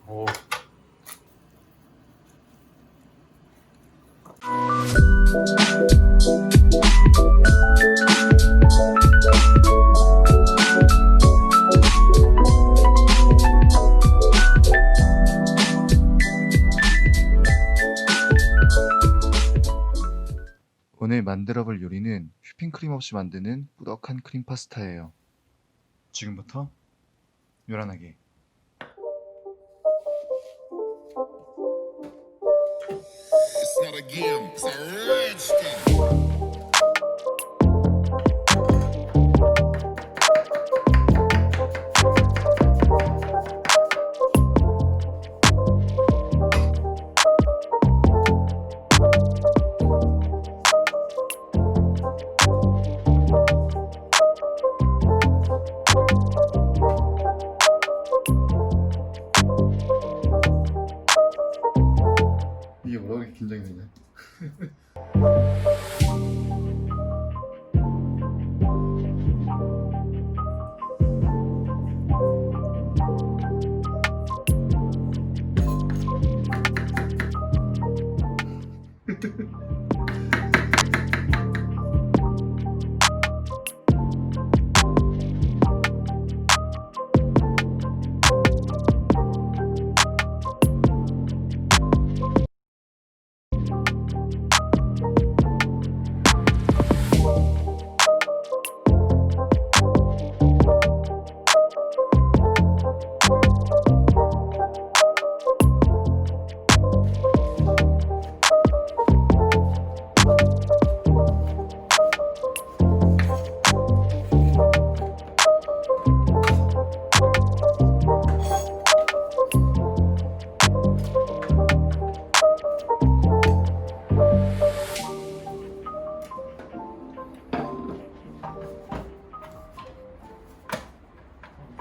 오. 오늘 만들어볼 요리는 휘핑크림 없이 만드는 꾸덕한 크림파스타예요. 지금부터 요란하게. It's not a game, it's a rich thing. 이게 뭐라고 이렇게 긴장이 되냐?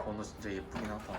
번호 진짜 예쁘긴 하다.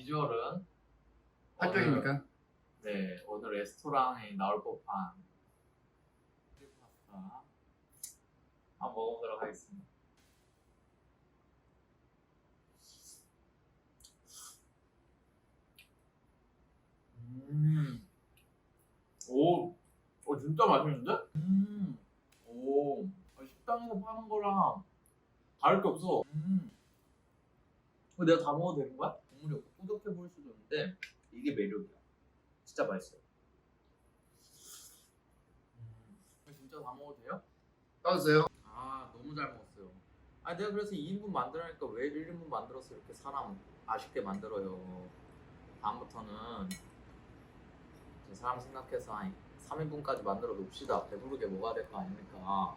비주얼은 합격입니까? 네, 오늘 레스토랑에 나올 법한 크림파스타 한번 먹어보도록 하겠습니다. 오, 진짜 맛있는데? 오, 식당에서 파는 거랑 다를 게 없어. 이거 내가 다 먹어도 되는 거야? 국물이 없고 꾸덕해 보일 수도 있는데 이게 매력이야. 진짜 맛있어요. 진짜 다 먹어도 돼요? 따주세요. 아, 너무 잘 먹었어요. 아, 내가 그래서 2인분 만들라니까 왜 1인분 만들어서 이렇게 사람 아쉽게 만들어요. 다음부터는 사람 생각해서 한 3인분까지 만들어 놓읍시다. 배부르게 먹어야 될 거 아닙니까?